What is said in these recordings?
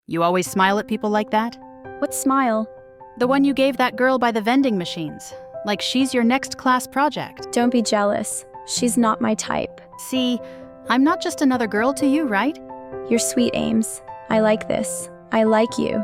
You always smile at people like that? What smile? The one you gave that girl by the vending machines. Like she's your next class project. Don't be jealous. She's not my type. See, I'm not just another girl to you, right? You're sweet, Ames. I like this. I like you.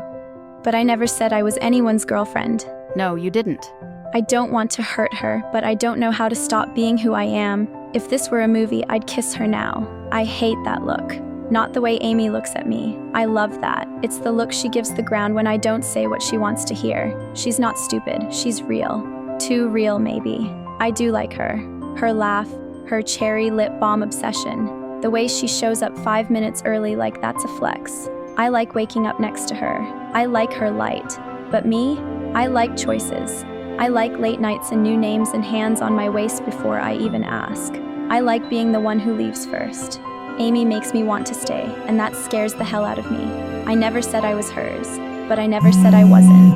But I never said I was anyone's girlfriend. No, you didn't. I don't want to hurt her, but I don't know how to stop being who I am. If this were a movie, I'd kiss her now. I hate that look. Not the way Amy looks at me. I love that. It's the look she gives the ground when I don't say what she wants to hear. She's not stupid. She's real. Too real, maybe. I do like her. Her laugh, her cherry lip balm obsession. The way she shows up 5 minutes early like that's a flex. I like waking up next to her. I like her light. But me? I like choices. I like late nights and new names and hands on my waist before I even ask. I like being the one who leaves first. Amy makes me want to stay, and that scares the hell out of me. I never said I was hers, but I never said I wasn't.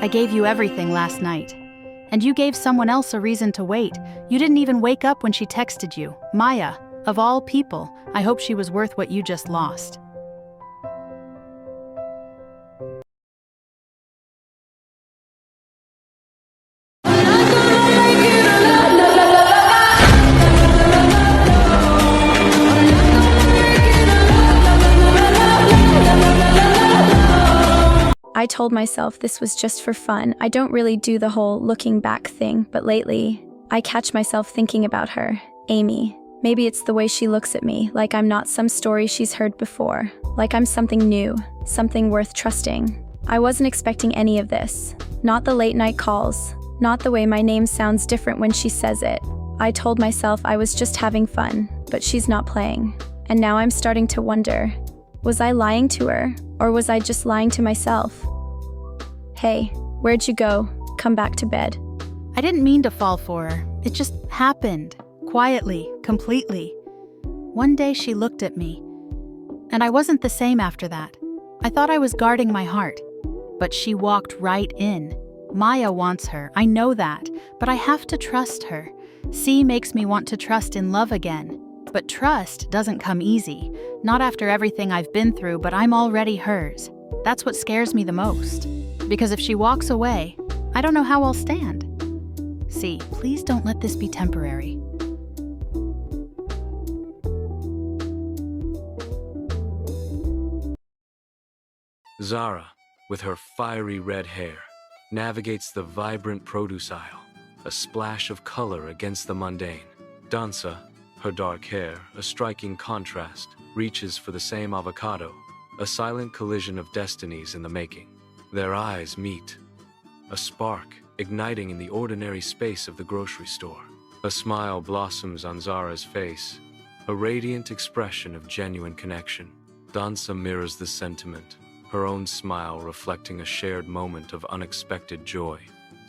I gave you everything last night. And you gave someone else a reason to wait. You didn't even wake up when she texted you. Maya, of all people, I hope she was worth what you just lost. I told myself this was just for fun. I don't really do the whole looking back thing, but lately, I catch myself thinking about her, Amy. Maybe it's the way she looks at me, like I'm not some story she's heard before, like I'm something new, something worth trusting. I wasn't expecting any of this. Not the late night calls, not the way my name sounds different when she says it. I told myself I was just having fun, but she's not playing. And now I'm starting to wonder, was I lying to her, or was I just lying to myself? Hey, where'd you go? Come back to bed. I didn't mean to fall for her. It just happened. Quietly, completely. One day she looked at me, and I wasn't the same after that. I thought I was guarding my heart, but she walked right in. Maya wants her, I know that, but I have to trust her. C makes me want to trust in love again. But trust doesn't come easy. Not after everything I've been through, but I'm already hers. That's what scares me the most. Because if she walks away, I don't know how I'll stand. C, please don't let this be temporary. Zara, with her fiery red hair, navigates the vibrant produce aisle, a splash of color against the mundane. Dansa, her dark hair, a striking contrast, reaches for the same avocado, a silent collision of destinies in the making. Their eyes meet, a spark igniting in the ordinary space of the grocery store. A smile blossoms on Zara's face, a radiant expression of genuine connection. Dansa mirrors the sentiment, her own smile reflecting a shared moment of unexpected joy.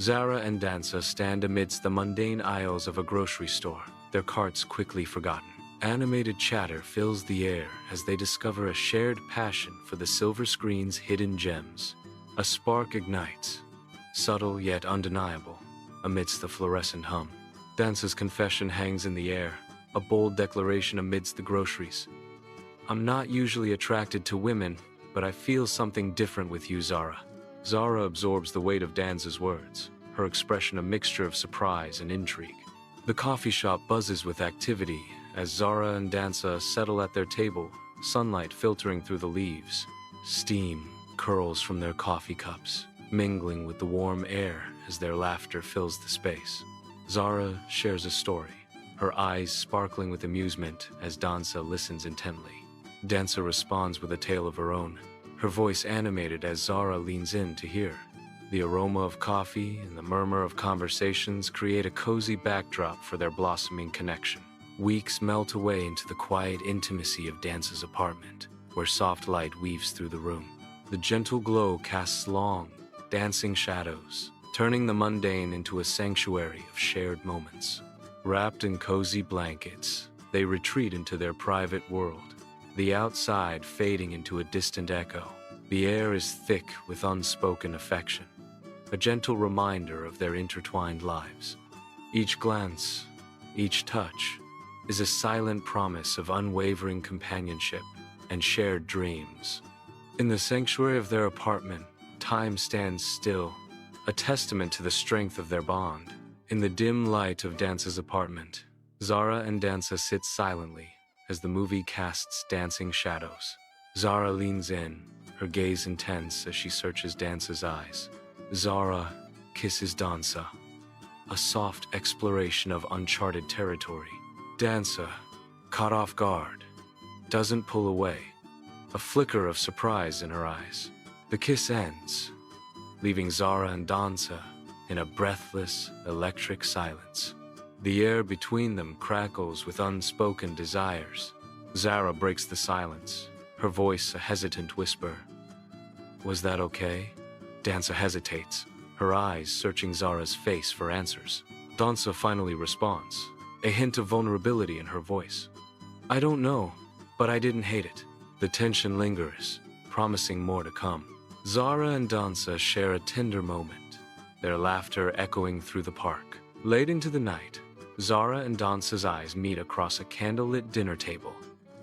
Zara and Dansa stand amidst the mundane aisles of a grocery store, their carts quickly forgotten. Animated chatter fills the air as they discover a shared passion for the silver screen's hidden gems. A spark ignites, subtle yet undeniable, amidst the fluorescent hum. Dansa's confession hangs in the air, a bold declaration amidst the groceries. I'm not usually attracted to women, but I feel something different with you, Zara. Zara absorbs the weight of Dansa's words, her expression a mixture of surprise and intrigue. The coffee shop buzzes with activity as Zara and Dansa settle at their table, sunlight filtering through the leaves. Steam curls from their coffee cups, mingling with the warm air as their laughter fills the space. Zara shares a story, her eyes sparkling with amusement as Dansa listens intently. Dansa responds with a tale of her own, her voice animated as Zara leans in to hear. The aroma of coffee and the murmur of conversations create a cozy backdrop for their blossoming connection. Weeks melt away into the quiet intimacy of Dansa's apartment, where soft light weaves through the room. The gentle glow casts long, dancing shadows, turning the mundane into a sanctuary of shared moments. Wrapped in cozy blankets, they retreat into their private world, the outside fading into a distant echo. The air is thick with unspoken affection, a gentle reminder of their intertwined lives. Each glance, each touch, is a silent promise of unwavering companionship. and shared dreams. In the sanctuary of their apartment, time stands still, a testament to the strength of their bond. In the dim light of Dance's apartment, Zara and Danza sit silently as the movie casts dancing shadows. Zara leans in, her gaze intense as she searches Dance's eyes. Zara kisses Danza, a soft exploration of uncharted territory. Danza, caught off guard, doesn't pull away, a flicker of surprise in her eyes. The kiss ends, leaving Zara and Danza in a breathless, electric silence. The air between them crackles with unspoken desires. Zara breaks the silence, her voice a hesitant whisper. "Was that okay?" Danza hesitates, her eyes searching Zara's face for answers. Danza finally responds, a hint of vulnerability in her voice. "I don't know, but I didn't hate it." The tension lingers, promising more to come. Zara and Danza share a tender moment, their laughter echoing through the park. Late into the night, Zara and Danza's eyes meet across a candlelit dinner table,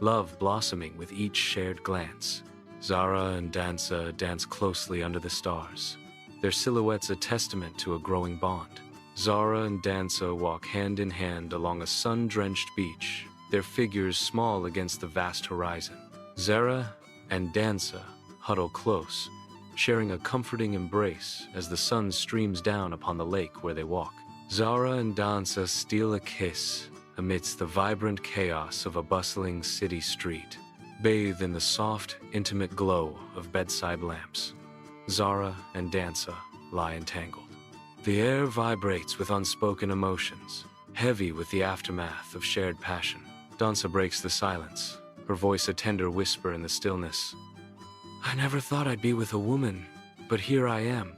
love blossoming with each shared glance. Zara and Danza dance closely under the stars, their silhouettes a testament to a growing bond. Zara and Danza walk hand in hand along a sun-drenched beach, their figures small against the vast horizon. Zara and Danza huddle close, sharing a comforting embrace as the sun streams down upon the lake where they walk. Zara and Danza steal a kiss amidst the vibrant chaos of a bustling city street, bathed in the soft, intimate glow of bedside lamps. Zara and Danza lie entangled. The air vibrates with unspoken emotions, heavy with the aftermath of shared passion. Danza breaks the silence, her voice a tender whisper in the stillness. "I never thought I'd be with a woman, but here I am,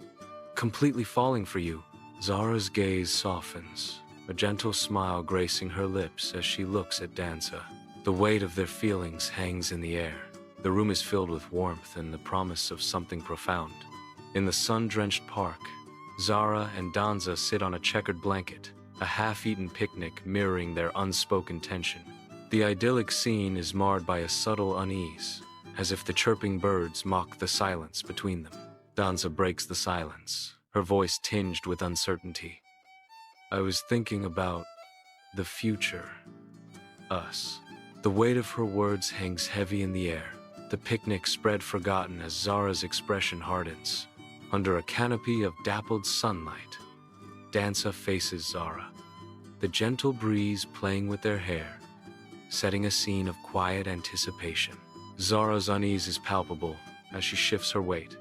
completely falling for you." Zara's gaze softens, a gentle smile gracing her lips as she looks at Danza. The weight of their feelings hangs in the air. The room is filled with warmth and the promise of something profound. In the sun-drenched park, Zara and Danza sit on a checkered blanket, a half-eaten picnic mirroring their unspoken tension. The idyllic scene is marred by a subtle unease, as if the chirping birds mock the silence between them. Danza breaks the silence, her voice tinged with uncertainty. "I was thinking about the future, us." The weight of her words hangs heavy in the air, the picnic spread forgotten as Zara's expression hardens. Under a canopy of dappled sunlight, Danza faces Zara, the gentle breeze playing with their hair, setting a scene of quiet anticipation. Zara's unease is palpable as she shifts her weight,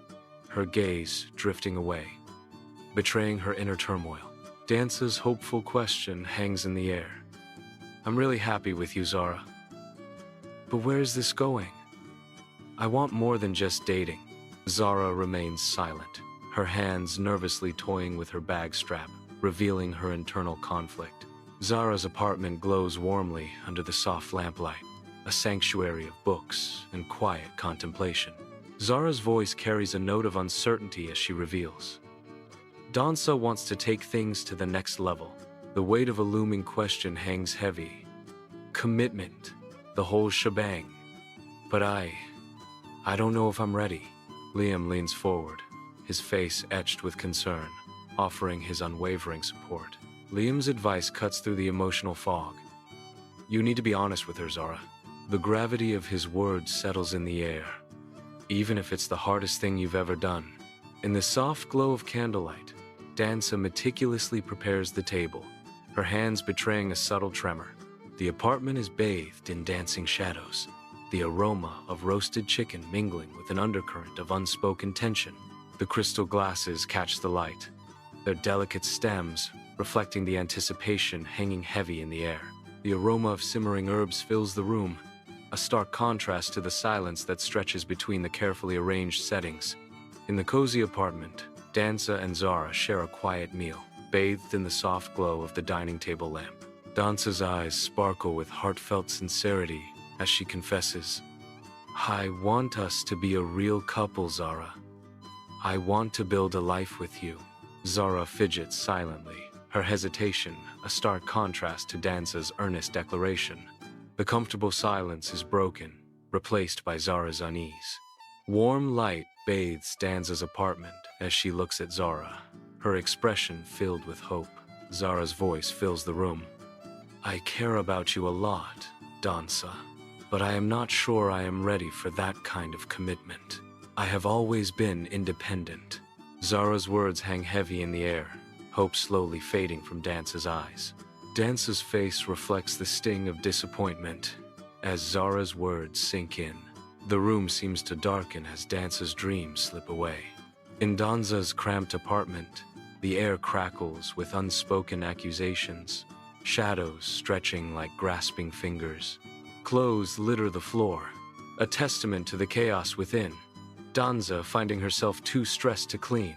her gaze drifting away, betraying her inner turmoil. Danza's hopeful question hangs in the air. "I'm really happy with you, Zara. But where is this going? I want more than just dating." Zara remains silent, her hands nervously toying with her bag strap, revealing her internal conflict. Zara's apartment glows warmly under the soft lamplight, a sanctuary of books and quiet contemplation. Zara's voice carries a note of uncertainty as she reveals. Danza wants to take things to the next level. The weight of a looming question hangs heavy. Commitment, the whole shebang. But I don't know if I'm ready. Liam leans forward, his face etched with concern, offering his unwavering support. Liam's advice cuts through the emotional fog. "You need to be honest with her, Zara." The gravity of his words settles in the air, even if it's the hardest thing you've ever done. In the soft glow of candlelight, Danza meticulously prepares the table, her hands betraying a subtle tremor. The apartment is bathed in dancing shadows, the aroma of roasted chicken mingling with an undercurrent of unspoken tension. The crystal glasses catch the light, their delicate stems reflecting the anticipation hanging heavy in the air. The aroma of simmering herbs fills the room, a stark contrast to the silence that stretches between the carefully arranged settings. In the cozy apartment, Danza and Zara share a quiet meal, bathed in the soft glow of the dining table lamp. Danza's eyes sparkle with heartfelt sincerity as she confesses, "I want us to be a real couple, Zara. I want to build a life with you." Zara fidgets silently, her hesitation a stark contrast to Danza's earnest declaration. The comfortable silence is broken, replaced by Zara's unease. Warm light bathes Danza's apartment as she looks at Zara, her expression filled with hope. Zara's voice fills the room. I care about you a lot, Danza, but I am not sure I am ready for that kind of commitment. I have always been independent. Zara's words hang heavy in the air, hope slowly fading from Danza's eyes. Danza's face reflects the sting of disappointment as Zara's words sink in. The room seems to darken as Danza's dreams slip away. In Danza's cramped apartment, the air crackles with unspoken accusations, shadows stretching like grasping fingers. Clothes litter the floor, a testament to the chaos within. Danza finding herself too stressed to clean,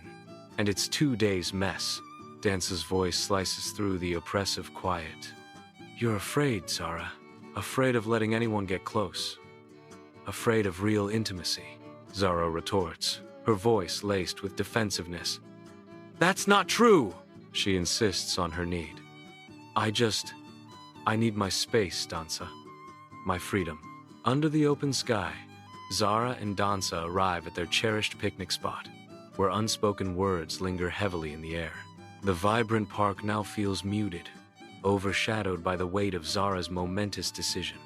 and it's 2 days' mess. Danza's voice slices through the oppressive quiet. You're afraid, Zara. Afraid of letting anyone get close. Afraid of real intimacy, Zara retorts, her voice laced with defensiveness. That's not true, she insists on her need. I need my space, Danza. My freedom. Under the open sky, Zara and Danza arrive at their cherished picnic spot, where unspoken words linger heavily in the air. The vibrant park now feels muted, overshadowed by the weight of Zara's momentous decision.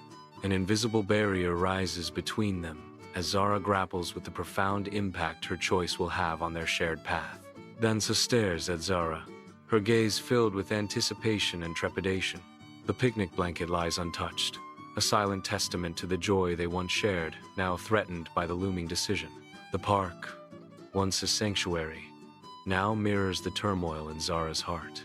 An invisible barrier rises between them as Zara grapples with the profound impact her choice will have on their shared path. Danza stares at Zara, her gaze filled with anticipation and trepidation. The picnic blanket lies untouched, a silent testament to the joy they once shared, now threatened by the looming decision. The park, once a sanctuary, now mirrors the turmoil in Zara's heart.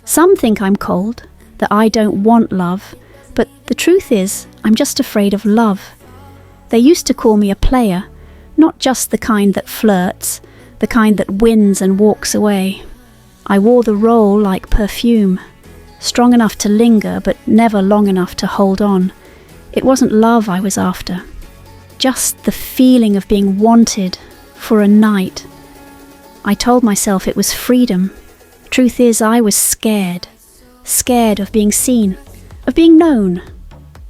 Some think I'm cold, that I don't want love, but the truth is, I'm just afraid of love. They used to call me a player, not just the kind that flirts, the kind that wins and walks away. I wore the role like perfume, strong enough to linger, but never long enough to hold on. It wasn't love I was after, just the feeling of being wanted for a night. I told myself it was freedom. Truth is, I was scared of being seen, of being known.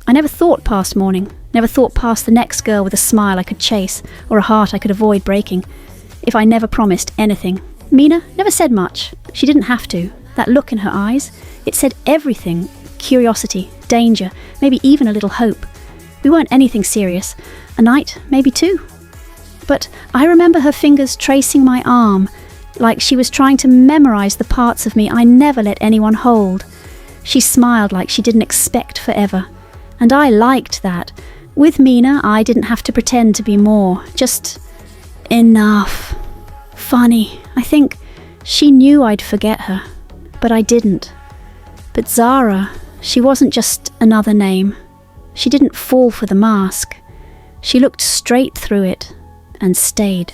I never thought past morning, never thought past the next girl with a smile I could chase, or a heart I could avoid breaking, if I never promised anything. Mina never said much. She didn't have to. That look in her eyes, it said everything. Curiosity, danger, maybe even a little hope. We weren't anything serious. A night, maybe two. But I remember her fingers tracing my arm, like she was trying to memorize the parts of me I never let anyone hold. She smiled like she didn't expect forever. And I liked that. With Mina, I didn't have to pretend to be more. Just enough. Funny, I think she knew I'd forget her, but I didn't. But Zara, she wasn't just another name. She didn't fall for the mask. She looked straight through it and stayed.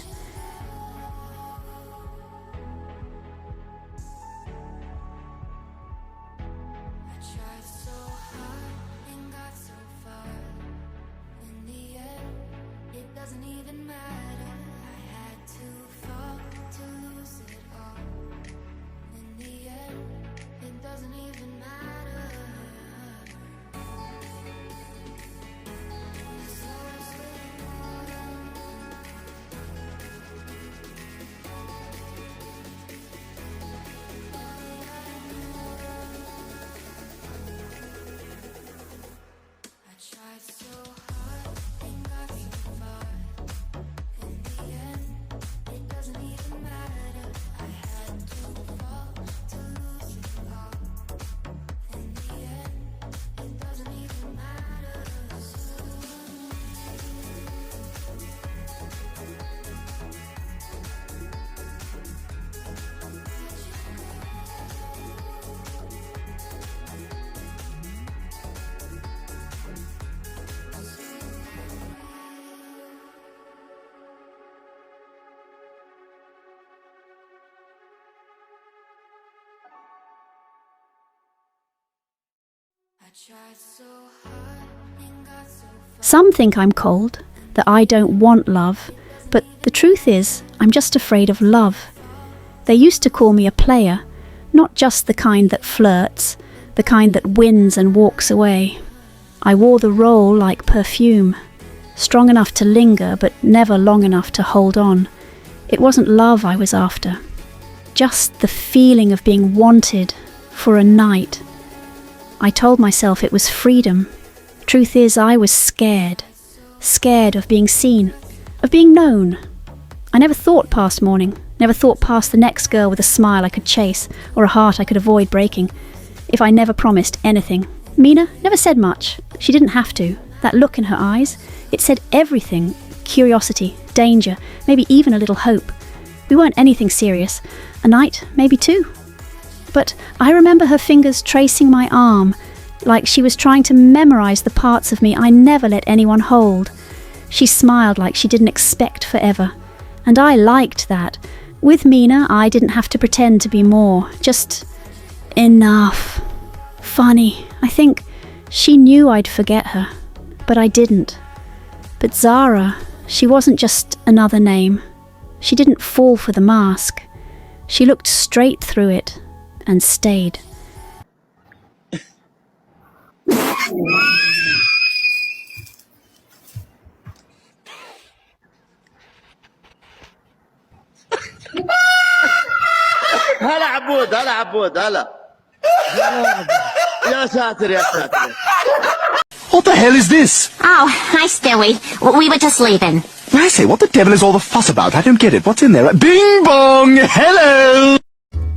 Some think I'm cold, that I don't want love, but the truth is, I'm just afraid of love. They used to call me a player, not just the kind that flirts, the kind that wins and walks away. I wore the role like perfume, strong enough to linger but never long enough to hold on. It wasn't love I was after, just the feeling of being wanted for a night. I told myself it was freedom. Truth is, I was scared of being seen, of being known. I never thought past morning, never thought past the next girl with a smile I could chase or a heart I could avoid breaking. If I never promised anything. Mina never said much. She didn't have to. That look in her eyes, it said everything. Curiosity, danger, maybe even a little hope. We weren't anything serious. A night, maybe two. But I remember her fingers tracing my arm, like she was trying to memorize the parts of me I never let anyone hold. She smiled like she didn't expect forever. And I liked that. With Mina, I didn't have to pretend to be more. Just enough. Funny, I think she knew I'd forget her, but I didn't. But Zara, she wasn't just another name. She didn't fall for the mask. She looked straight through it and stayed. هلا عبود هلا عبود هلا يا ساتر يا ساتر. What the hell is this? Oh, hi, Stewie. We were just leaving. I say, what the devil is all the fuss about? I don't get it. What's in there? Bing bong! Hello!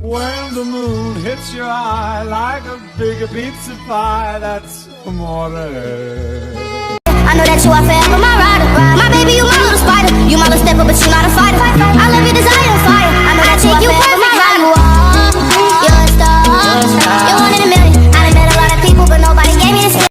When the moon hits your eye like a big pizza pie, that's amore. I know that you are forever my rider. My baby, you my little spider. You my little stepper, but you not a fighter. I love your desire and fire. I know that you are forever my rider. You're a star. You're one in a million. I done met a lot of people, but nobody gave me this.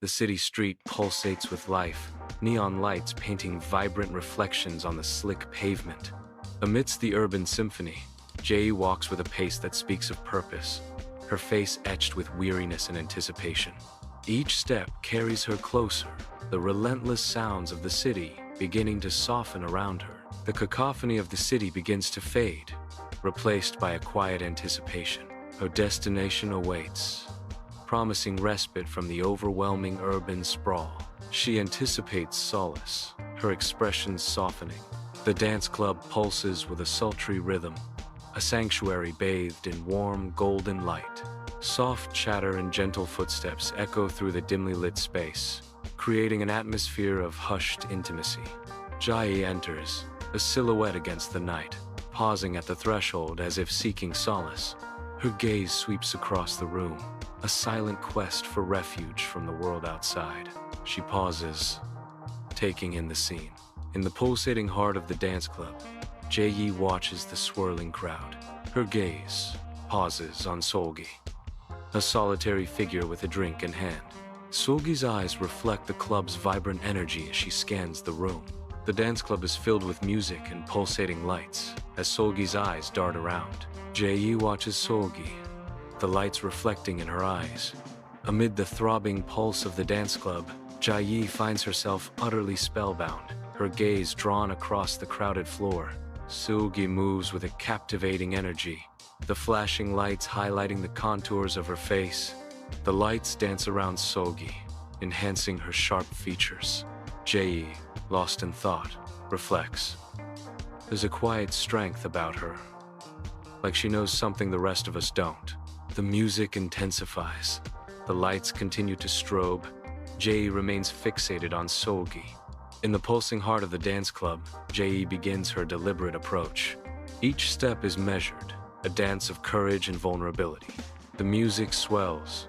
The city street pulsates with life, neon lights painting vibrant reflections on the slick pavement. Amidst the urban symphony, Jay walks with a pace that speaks of purpose, her face etched with weariness and anticipation. Each step carries her closer, the relentless sounds of the city beginning to soften around her. The cacophony of the city begins to fade, replaced by a quiet anticipation. Her destination awaits, promising respite from the overwhelming urban sprawl. She anticipates solace, her expressions softening. The dance club pulses with a sultry rhythm, a sanctuary bathed in warm, golden light. Soft chatter and gentle footsteps echo through the dimly lit space, creating an atmosphere of hushed intimacy. Jai enters, a silhouette against the night, pausing at the threshold as if seeking solace. Her gaze sweeps across the room, a silent quest for refuge from the world outside. She pauses, taking in the scene. In the pulsating heart of the dance club, Jae-yi watches the swirling crowd. Her gaze pauses on Solgi, a solitary figure with a drink in hand. Solgi's eyes reflect the club's vibrant energy as she scans the room. The dance club is filled with music and pulsating lights as Solgi's eyes dart around. Jae-yi watches Solgi, the lights reflecting in her eyes. Amid the throbbing pulse of the dance club, Jae-yi finds herself utterly spellbound, her gaze drawn across the crowded floor. Solgi moves with a captivating energy, the flashing lights highlighting the contours of her face. The lights dance around Solgi, enhancing her sharp features. Jae-yi, lost in thought, reflects. There's a quiet strength about her, like she knows something the rest of us don't. The music intensifies. The lights continue to strobe. Jae remains fixated on Solgi. In the pulsing heart of the dance club, Jae begins her deliberate approach. Each step is measured, a dance of courage and vulnerability. The music swells,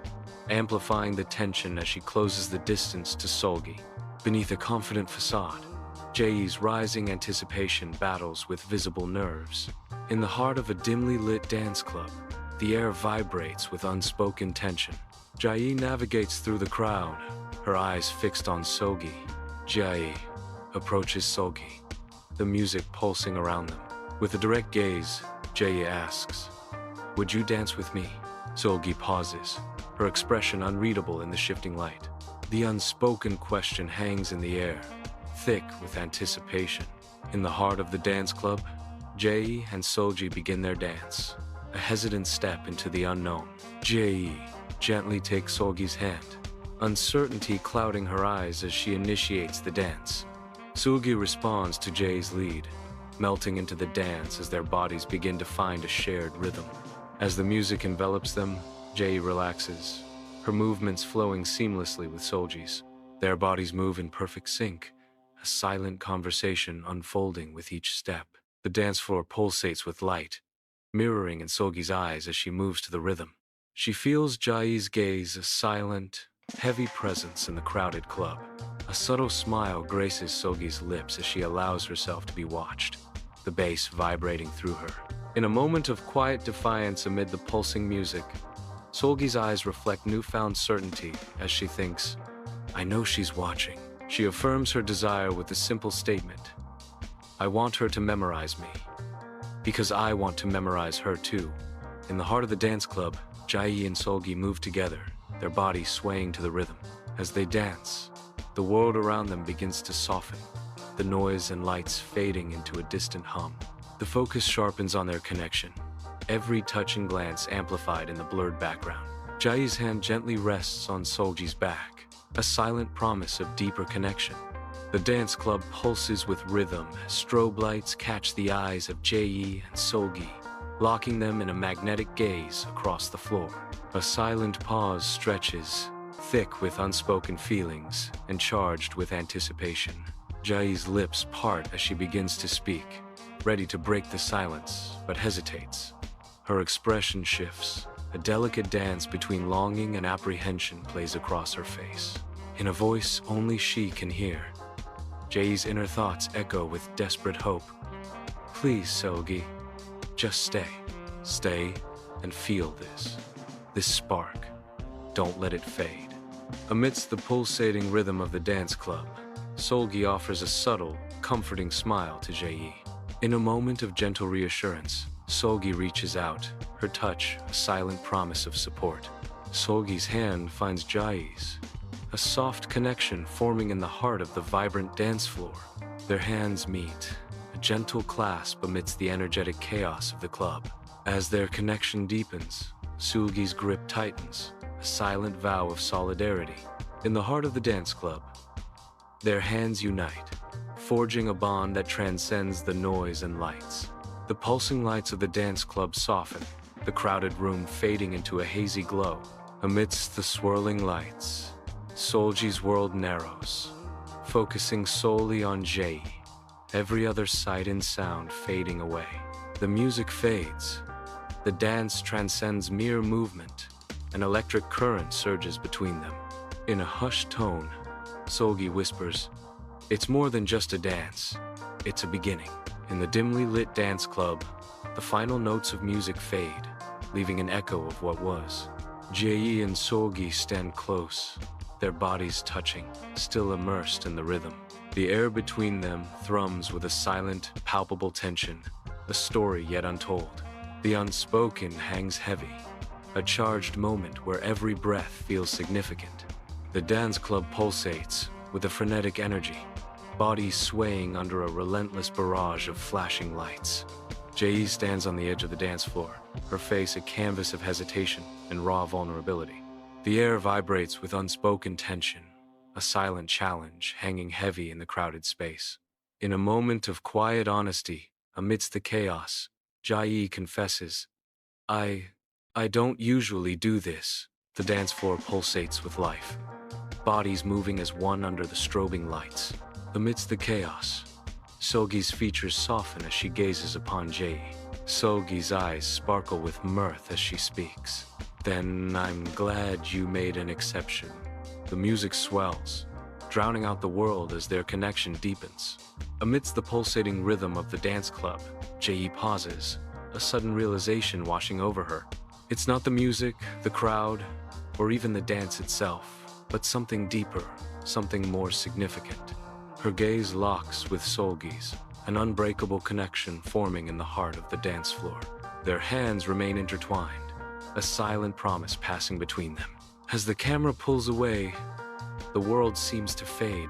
amplifying the tension as she closes the distance to Solgi. Beneath a confident facade, Jae's rising anticipation battles with visible nerves. In the heart of a dimly lit dance club, the air vibrates with unspoken tension. Jae navigates through the crowd, her eyes fixed on Solgi. Jae approaches Solgi, the music pulsing around them. With a direct gaze, Jae asks, "Would you dance with me?" Solgi pauses, her expression unreadable in the shifting light. The unspoken question hangs in the air, thick with anticipation. In the heart of the dance club, Jae and Solgi begin their dance, a hesitant step into the unknown. Jae gently takes Solgi's hand, uncertainty clouding her eyes as she initiates the dance. Solgi responds to Jae's lead, melting into the dance as their bodies begin to find a shared rhythm. As the music envelops them, Jae relaxes, her movements flowing seamlessly with Solgi's. Their bodies move in perfect sync, a silent conversation unfolding with each step. The dance floor pulsates with light, mirroring in Solgi's eyes as she moves to the rhythm. She feels Jae's gaze, a silent, heavy presence in the crowded club. A subtle smile graces Solgi's lips as she allows herself to be watched, the bass vibrating through her. In a moment of quiet defiance amid the pulsing music, Solgi's eyes reflect newfound certainty as she thinks, "I know she's watching." She affirms her desire with a simple statement, "I want her to memorize me, because I want to memorize her too." In the heart of the dance club, Jae and Solgi move together, their bodies swaying to the rhythm. As they dance, the world around them begins to soften, the noise and lights fading into a distant hum. The focus sharpens on their connection, every touch and glance amplified in the blurred background. Jae's hand gently rests on Solgi's back, a silent promise of deeper connection. The dance club pulses with rhythm as strobe lights catch the eyes of Jae and Solgi, locking them in a magnetic gaze across the floor. A silent pause stretches, thick with unspoken feelings and charged with anticipation. Jae's lips part as she begins to speak, ready to break the silence, but hesitates. Her expression shifts. A delicate dance between longing and apprehension plays across her face. In a voice only she can hear, Jae's inner thoughts echo with desperate hope. "Please, Solgi, just stay. Stay and feel this spark. Don't let it fade." Amidst the pulsating rhythm of the dance club, Solgi offers a subtle, comforting smile to Jae. In a moment of gentle reassurance, Solgi reaches out, her touch a silent promise of support. Solgi's hand finds Jae's, a soft connection forming in the heart of the vibrant dance floor. Their hands meet, a gentle clasp amidst the energetic chaos of the club. As their connection deepens, Solgi's grip tightens, a silent vow of solidarity. In the heart of the dance club, their hands unite, forging a bond that transcends the noise and lights. The pulsing lights of the dance club soften, the crowded room fading into a hazy glow. Amidst the swirling lights, Solgi's world narrows, focusing solely on Jae, every other sight and sound fading away. The music fades, the dance transcends mere movement, an electric current surges between them. In a hushed tone, Solgi whispers, "It's more than just a dance, it's a beginning." In the dimly lit dance club, the final notes of music fade, leaving an echo of what was. Jae and Solgi stand close, their bodies touching, still immersed in the rhythm. The air between them thrums with a silent, palpable tension, a story yet untold. The unspoken hangs heavy, a charged moment where every breath feels significant. The dance club pulsates with a frenetic energy, bodies swaying under a relentless barrage of flashing lights. Jae stands on the edge of the dance floor, her face a canvas of hesitation and raw vulnerability. The air vibrates with unspoken tension, a silent challenge hanging heavy in the crowded space. In a moment of quiet honesty, amidst the chaos, Jae confesses, I don't usually do this." The dance floor pulsates with life, bodies moving as one under the strobing lights. Amidst the chaos, Solgi's features soften as she gazes upon Jae. Solgi's eyes sparkle with mirth as she speaks. Then I'm glad you made an exception. The music swells, drowning out the world as their connection deepens. Amidst the pulsating rhythm of the dance club, Jae pauses, a sudden realization washing over her. It's not the music, the crowd, or even the dance itself, but something deeper, something more significant. Her gaze locks with Solgi's, an unbreakable connection forming in the heart of the dance floor. Their hands remain intertwined, a silent promise passing between them. As the camera pulls away, the world seems to fade,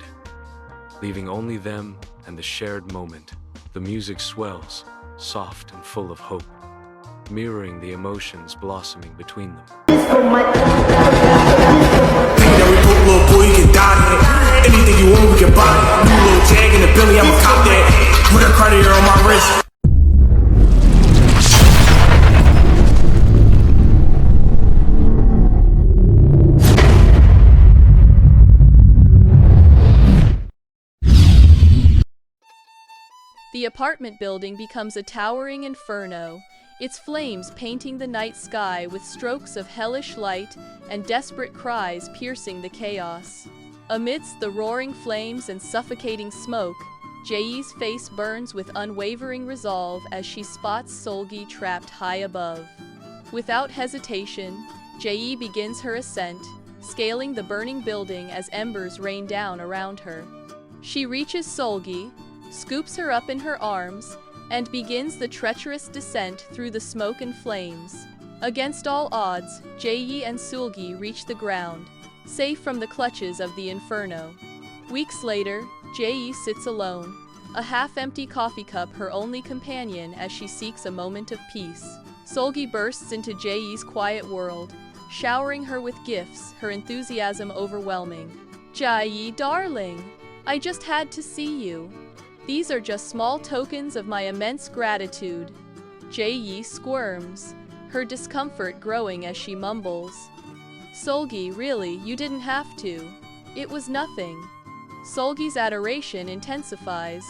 leaving only them and the shared moment. The music swells, soft and full of hope, mirroring the emotions blossoming between them. Little boy, you can die it. Anything you want, we can buy it. New little Jag in the Billy, I'ma cop that. Put a Cartier on my wrist. The apartment building becomes a towering inferno, its flames painting the night sky with strokes of hellish light and desperate cries piercing the chaos. Amidst the roaring flames and suffocating smoke, Jae's face burns with unwavering resolve as she spots Solgi trapped high above. Without hesitation, Jae begins her ascent, scaling the burning building as embers rain down around her. She reaches Solgi, scoops her up in her arms, and begins the treacherous descent through the smoke and flames. Against all odds, Jae and Sulgi reach the ground, safe from the clutches of the inferno. Weeks later, Jae sits alone, a half-empty coffee cup her only companion as she seeks a moment of peace. Solgi bursts into Jae's quiet world, showering her with gifts, her enthusiasm overwhelming. Jae, darling, I just had to see you. These are just small tokens of my immense gratitude. Jae squirms, her discomfort growing as she mumbles. Solgi, really, you didn't have to. It was nothing. Solgi's adoration intensifies.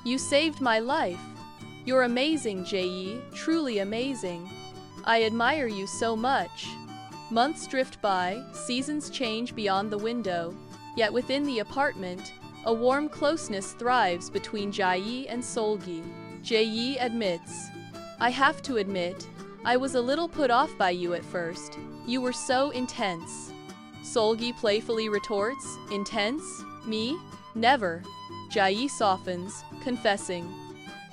You saved my life. You're amazing, Jae, truly amazing. I admire you so much. Months drift by, seasons change beyond the window, yet within the apartment, a warm closeness thrives between Jae and Solgi. Jae admits, I have to admit, I was a little put off by you at first. You were so intense. Solgi playfully retorts, intense? Me? Never. Jae softens, confessing,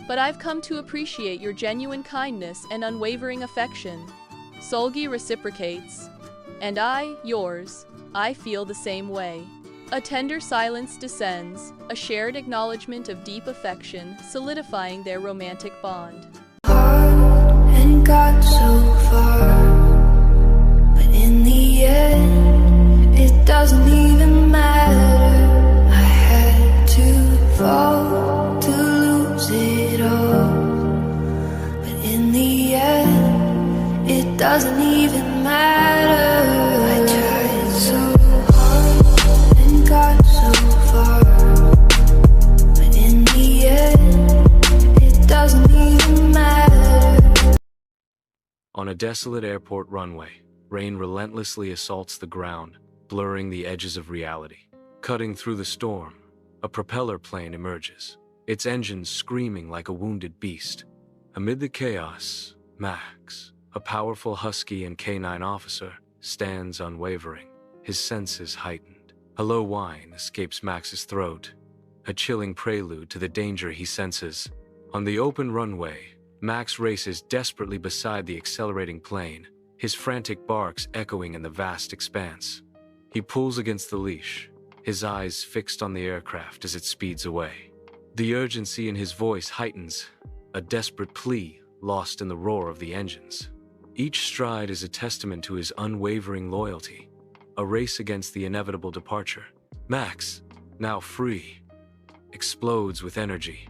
but I've come to appreciate your genuine kindness and unwavering affection. Solgi reciprocates, and yours, I feel the same way. A tender silence descends, a shared acknowledgement of deep affection, solidifying their romantic bond. And got so far, but in the end, it doesn't even matter. I had to fall to lose it all, but in the end, it doesn't even matter. I tried so got so far, but in the end, it doesn't even matter. On a desolate airport runway, rain relentlessly assaults the ground, blurring the edges of reality. Cutting through the storm, a propeller plane emerges, its engines screaming like a wounded beast. Amid the chaos, Max, a powerful husky and canine officer, stands unwavering, his senses heightened. A low whine escapes Max's throat, a chilling prelude to the danger he senses. On the open runway, Max races desperately beside the accelerating plane, his frantic barks echoing in the vast expanse. He pulls against the leash, his eyes fixed on the aircraft as it speeds away. The urgency in his voice heightens, a desperate plea lost in the roar of the engines. Each stride is a testament to his unwavering loyalty, a race against the inevitable departure. Max, now free, explodes with energy,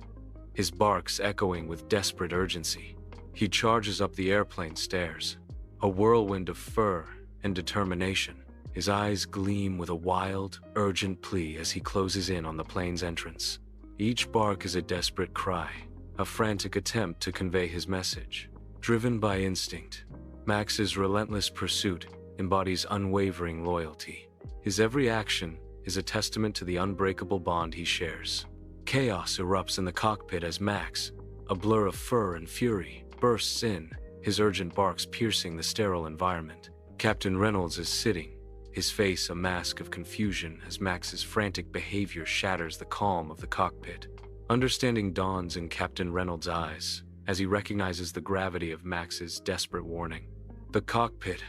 his barks echoing with desperate urgency. He charges up the airplane stairs, a whirlwind of fur and determination. His eyes gleam with a wild, urgent plea as he closes in on the plane's entrance. Each bark is a desperate cry, a frantic attempt to convey his message. Driven by instinct, Max's relentless pursuit embodies unwavering loyalty. His every action is a testament to the unbreakable bond he shares. Chaos erupts in the cockpit as Max, a blur of fur and fury, bursts in, his urgent barks piercing the sterile environment. Captain Reynolds is sitting, his face a mask of confusion as Max's frantic behavior shatters the calm of the cockpit. Understanding dawns in Captain Reynolds' eyes as he recognizes the gravity of Max's desperate warning. The cockpit,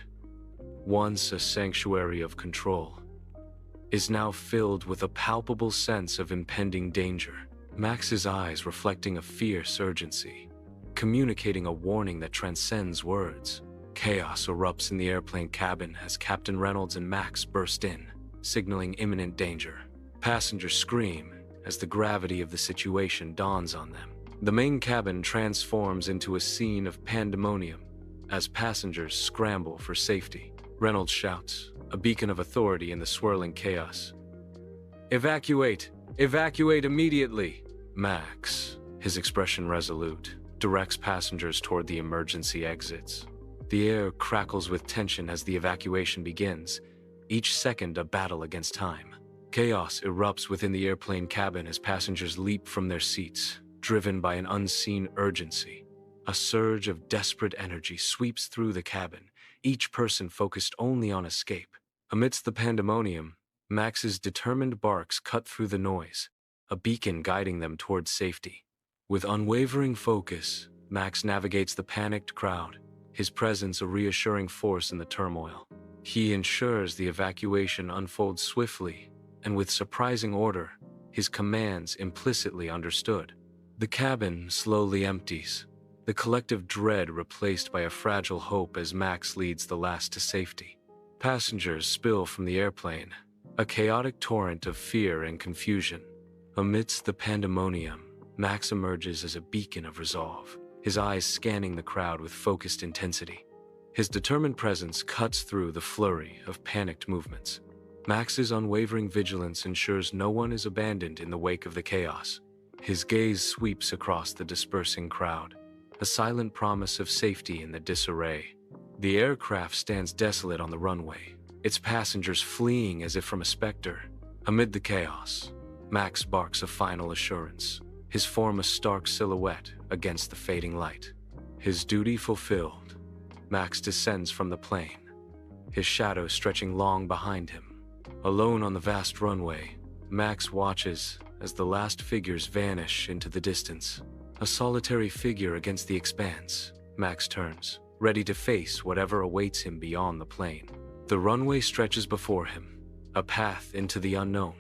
once a sanctuary of control, is now filled with a palpable sense of impending danger. Max's eyes reflecting a fierce urgency, communicating a warning that transcends words. Chaos erupts in the airplane cabin as Captain Reynolds and Max burst in, signaling imminent danger. Passengers scream as the gravity of the situation dawns on them. The main cabin transforms into a scene of pandemonium as passengers scramble for safety. Reynolds shouts, a beacon of authority in the swirling chaos. "Evacuate! Evacuate immediately!" Max, his expression resolute, directs passengers toward the emergency exits. The air crackles with tension as the evacuation begins, each second a battle against time. Chaos erupts within the airplane cabin as passengers leap from their seats, driven by an unseen urgency. A surge of desperate energy sweeps through the cabin, each person focused only on escape. Amidst the pandemonium, Max's determined barks cut through the noise, a beacon guiding them towards safety. With unwavering focus, Max navigates the panicked crowd, his presence a reassuring force in the turmoil. He ensures the evacuation unfolds swiftly, and with surprising order, his commands implicitly understood. The cabin slowly empties, the collective dread replaced by a fragile hope as Max leads the last to safety. Passengers spill from the airplane, a chaotic torrent of fear and confusion. Amidst the pandemonium, Max emerges as a beacon of resolve, his eyes scanning the crowd with focused intensity. His determined presence cuts through the flurry of panicked movements. Max's unwavering vigilance ensures no one is abandoned in the wake of the chaos. His gaze sweeps across the dispersing crowd, a silent promise of safety in the disarray. The aircraft stands desolate on the runway, its passengers fleeing as if from a specter. Amid the chaos, Max barks a final assurance, his form a stark silhouette against the fading light. His duty fulfilled, Max descends from the plane, his shadow stretching long behind him. Alone on the vast runway, Max watches as the last figures vanish into the distance. A solitary figure against the expanse, Max turns, ready to face whatever awaits him beyond the plane. The runway stretches before him, a path into the unknown.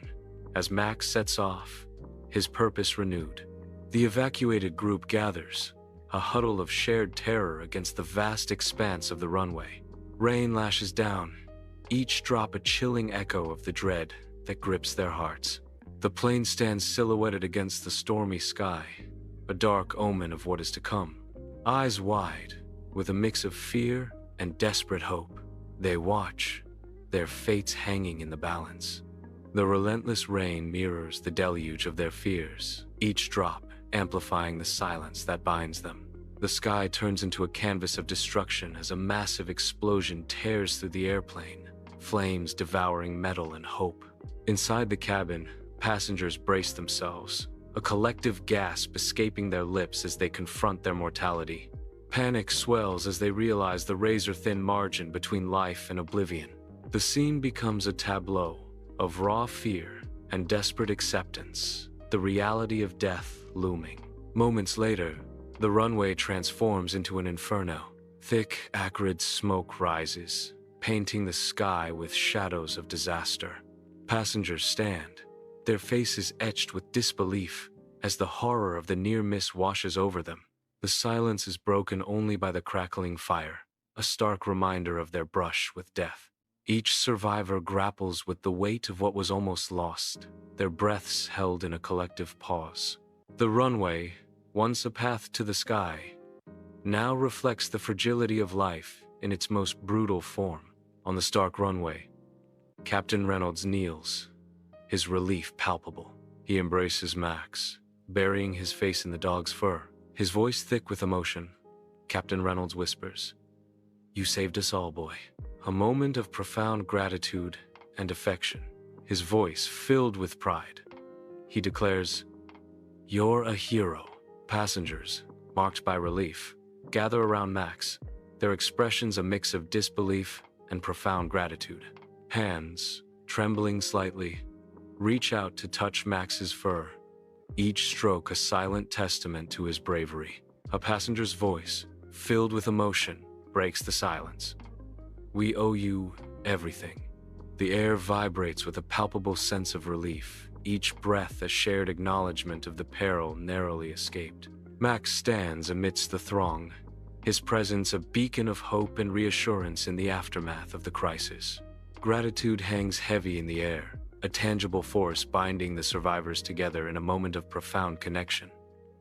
As Max sets off, his purpose renewed, the evacuated group gathers, a huddle of shared terror against the vast expanse of the runway. Rain lashes down, each drop a chilling echo of the dread that grips their hearts. The plane stands silhouetted against the stormy sky, a dark omen of what is to come. Eyes wide, with a mix of fear and desperate hope, they watch, their fates hanging in the balance. The relentless rain mirrors the deluge of their fears, each drop amplifying the silence that binds them. The sky turns into a canvas of destruction as a massive explosion tears through the airplane, flames devouring metal and hope. Inside the cabin, passengers brace themselves, a collective gasp escaping their lips as they confront their mortality. Panic swells as they realize the razor-thin margin between life and oblivion. The scene becomes a tableau of raw fear and desperate acceptance, the reality of death looming. Moments later, the runway transforms into an inferno. Thick, acrid smoke rises, painting the sky with shadows of disaster. Passengers stand, their faces etched with disbelief as the horror of the near miss washes over them. The silence is broken only by the crackling fire, a stark reminder of their brush with death. Each survivor grapples with the weight of what was almost lost, their breaths held in a collective pause. The runway, once a path to the sky, now reflects the fragility of life in its most brutal form. On the stark runway, Captain Reynolds kneels, his relief palpable. He embraces Max, burying his face in the dog's fur. His voice thick with emotion, Captain Reynolds whispers, You saved us all, boy. A moment of profound gratitude and affection, his voice filled with pride. He declares, "You're a hero." Passengers, marked by relief, gather around Max, their expressions a mix of disbelief and profound gratitude. Hands, trembling slightly, reach out to touch Max's fur, each stroke a silent testament to his bravery. A passenger's voice, filled with emotion, breaks the silence. "We owe you everything." The air vibrates with a palpable sense of relief, each breath a shared acknowledgement of the peril narrowly escaped. Max stands amidst the throng, his presence a beacon of hope and reassurance in the aftermath of the crisis. Gratitude hangs heavy in the air, a tangible force binding the survivors together in a moment of profound connection.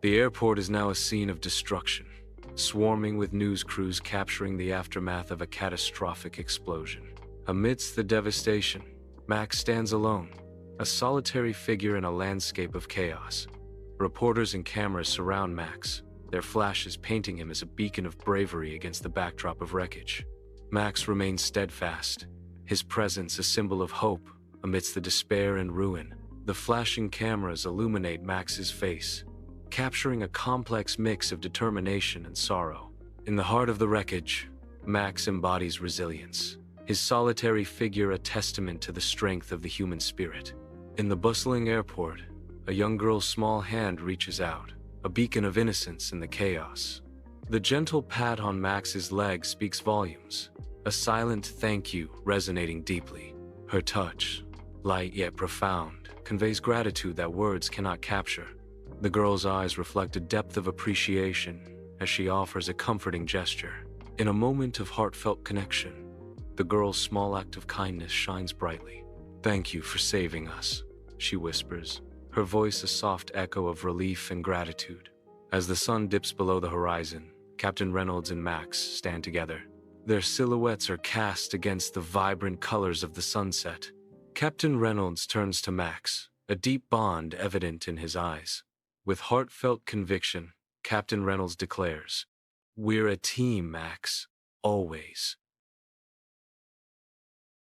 The airport is now a scene of destruction, swarming with news crews capturing the aftermath of a catastrophic explosion. Amidst the devastation, Max stands alone, a solitary figure in a landscape of chaos. Reporters and cameras surround Max, their flashes painting him as a beacon of bravery against the backdrop of wreckage. Max remains steadfast, his presence a symbol of hope amidst the despair and ruin. The flashing cameras illuminate Max's face, capturing a complex mix of determination and sorrow. In the heart of the wreckage, Max embodies resilience, his solitary figure a testament to the strength of the human spirit. In the bustling airport, a young girl's small hand reaches out, a beacon of innocence in the chaos. The gentle pat on Max's leg speaks volumes, a silent thank you resonating deeply. Her touch, light yet profound, conveys gratitude that words cannot capture. The girl's eyes reflect a depth of appreciation as she offers a comforting gesture. In a moment of heartfelt connection, the girl's small act of kindness shines brightly. "Thank you for saving us," she whispers, her voice a soft echo of relief and gratitude. As the sun dips below the horizon, Captain Reynolds and Max stand together. Their silhouettes are cast against the vibrant colors of the sunset. Captain Reynolds turns to Max, a deep bond evident in his eyes. With heartfelt conviction, Captain Reynolds declares, "We're a team, Max. Always."